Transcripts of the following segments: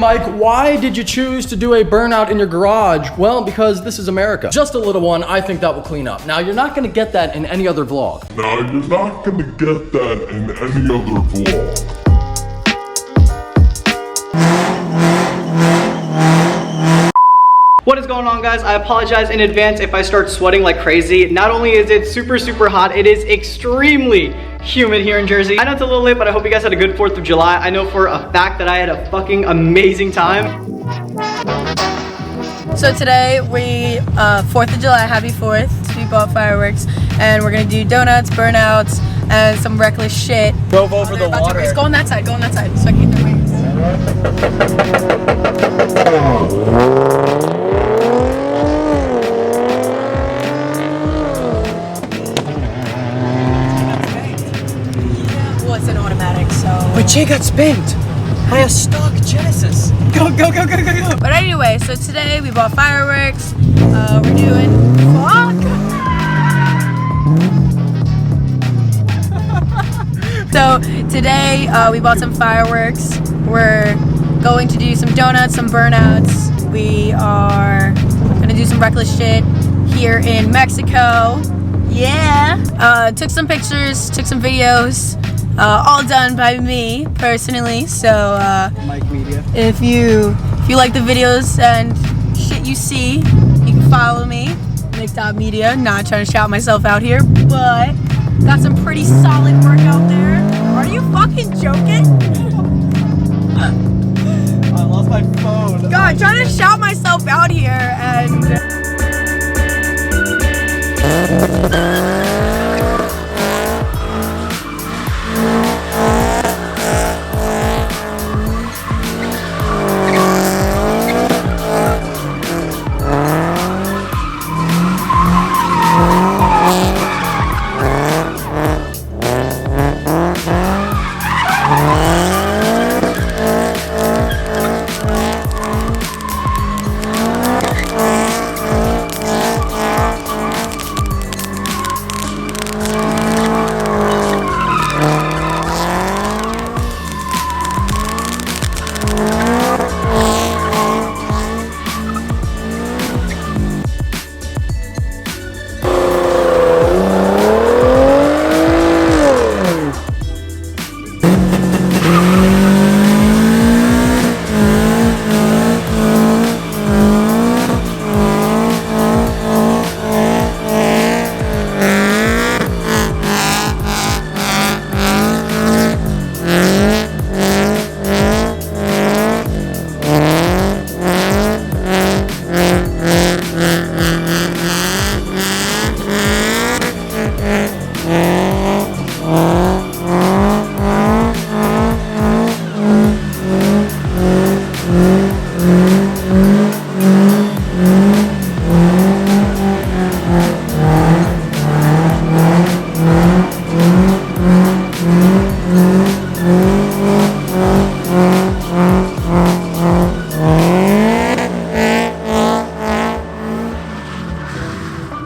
Mike, why did you choose to do a burnout in your garage? Well, because this is America. Just a little one, I think that will clean up. Now, you're not gonna get that in any other vlog. What is going on, guys? I apologize in advance if I start sweating like crazy. Not only is it super hot, it is extremely humid here in Jersey. I know it's a little late, but I hope you guys had a good 4th of July. I know for a fact that I had a fucking amazing time. So today we, 4th of July, happy 4th. We bought fireworks and we're gonna do donuts, burnouts, and some reckless shit. Drove over the water. Go on that side, so I can get their wings. Well, it's an automatic, so. My chain got spent. I have stock Genesis. Go. But anyway, so today we bought fireworks. We're doing. So today we bought some fireworks. We're going to do some donuts, some burnouts. We are gonna do some reckless shit here in Mexico. Yeah. Took some pictures, took some videos. All done by me personally. So Mike Media. if you like the videos and shit you see, you can follow me, Nick.media. Not trying to shout myself out here, but got some pretty solid work out there. Are you fucking joking? I lost my phone. God, trying to shout myself out here and.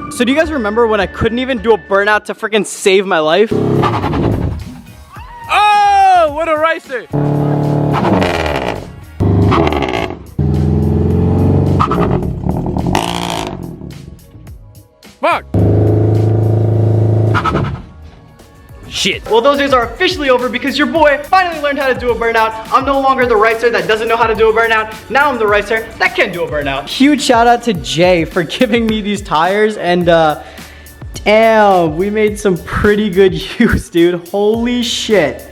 So do you guys remember when I couldn't even do a burnout to freaking save my life? Oh, what a racer! Fuck! Shit. Well, those days are officially over because your boy finally learned how to do a burnout. I'm no longer the racer that doesn't know how to do a burnout. Now I'm the racer that can do a burnout. Huge shout out to Jay for giving me these tires, and damn, we made some pretty good use, dude. Holy shit.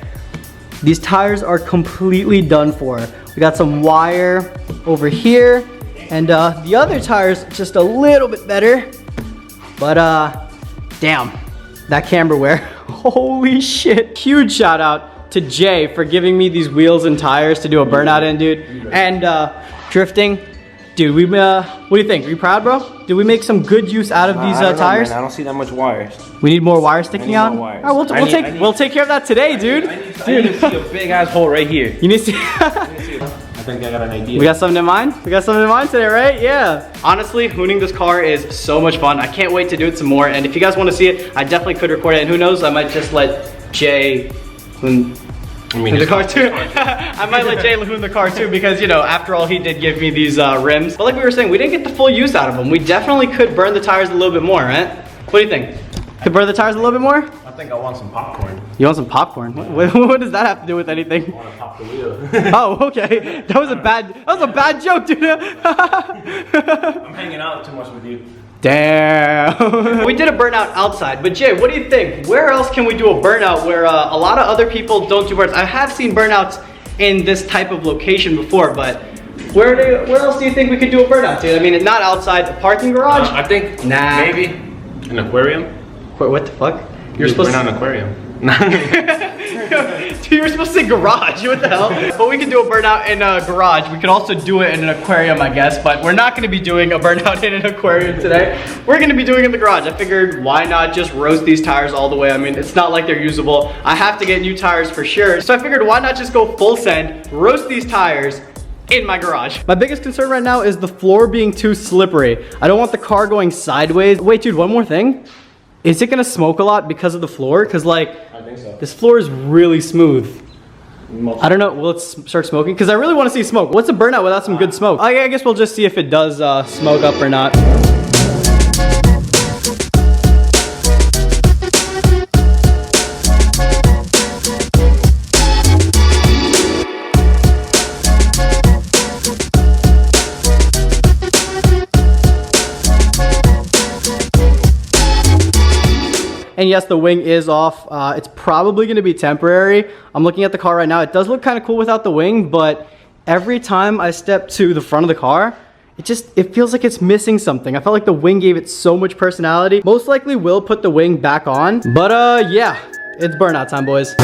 These tires are completely done for. We got some wire over here, and the other tire's just a little bit better. But damn, that camber wear. Holy shit. Huge shout out to Jay for giving me these wheels and tires to do a burnout in, dude. And drifting. Dude, what do you think? Are you proud, bro? Did we make some good use out of these tires? Man, I don't see that much wires. We need more wires sticking out? More wires. All right, we'll take care of that today, dude. I need to see a big ass hole right here. You need to see. I think I got an idea. We got something in mind? We got something in mind today, right? Yeah. Honestly, hooning this car is so much fun. I can't wait to do it some more. And if you guys want to see it, I definitely could record it. And who knows, I might just let Jay I mean, in the car too. I might let Jay in the car too because, you know, after all, he did give me these rims. But like we were saying, we didn't get the full use out of them. We definitely could burn the tires a little bit more, right? What do you think? Could burn the tires a little bit more? I think I want some popcorn. You want some popcorn? What does that have to do with anything? I want to pop the wheel. Oh, okay. That was a bad joke, dude. I'm hanging out too much with you. Damn. We did a burnout outside, but Jay, what do you think? Where else can we do a burnout where a lot of other people don't do burnouts? I have seen burnouts in this type of location before, but where else do you think we could do a burnout, dude? I mean, not outside the parking garage? I think maybe an aquarium. What the fuck? You're supposed to burn out an aquarium. Dude, you were supposed to say garage. What the hell? But we can do a burnout in a garage. We could also do it in an aquarium, I guess. But we're not going to be doing a burnout in an aquarium today. We're going to be doing it in the garage. I figured, why not just roast these tires all the way? I mean, it's not like they're usable. I have to get new tires for sure. So I figured, why not just go full send, roast these tires in my garage. My biggest concern right now is the floor being too slippery. I don't want the car going sideways. Wait, dude, one more thing. Is it gonna smoke a lot because of the floor? Cause like, I think so. this floor is really smooth. I don't know, will it start smoking? Cause I really wanna see smoke. What's a burnout without some good smoke? I guess we'll just see if it does smoke up or not. And yes, the wing is off. It's probably gonna be temporary. I'm looking at the car right now. It does look kind of cool without the wing, but every time I step to the front of the car, it feels like it's missing something. I felt like the wing gave it so much personality. Most likely will put the wing back on, but yeah, it's burnout time, boys.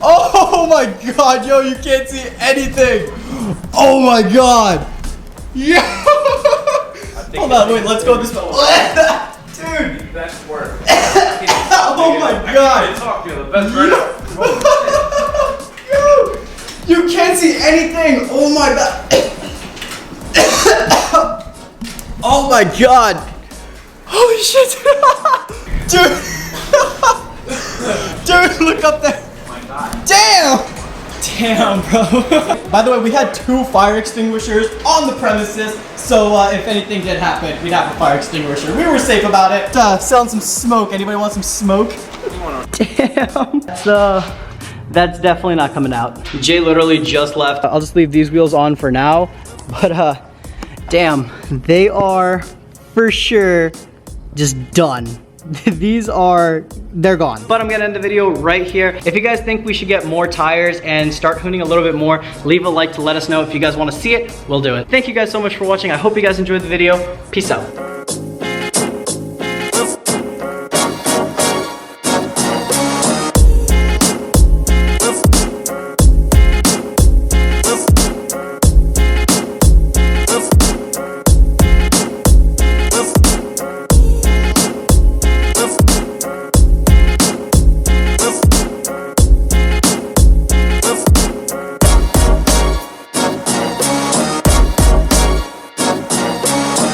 Oh my god, yo, you can't see anything. Oh my god. Yeah. Hold on, wait, let's go this way. Dude. Best work. Oh my god. Talk to you, the best burnout. Yo, you can't see anything. Oh my god. Oh my god. Holy shit. Dude. Dude, look up there. Damn! Damn, bro. By the way, we had 2 fire extinguishers on the premises, so if anything did happen, we'd have a fire extinguisher. We were safe about it. Selling some smoke. Anybody want some smoke? Damn. That's definitely not coming out. Jay literally just left. I'll just leave these wheels on for now, but damn, they are for sure just done. They're gone. But I'm gonna end the video right here. If you guys think we should get more tires and start hooning a little bit more, leave a like to let us know. If you guys wanna see it, we'll do it. Thank you guys so much for watching. I hope you guys enjoyed the video. Peace out.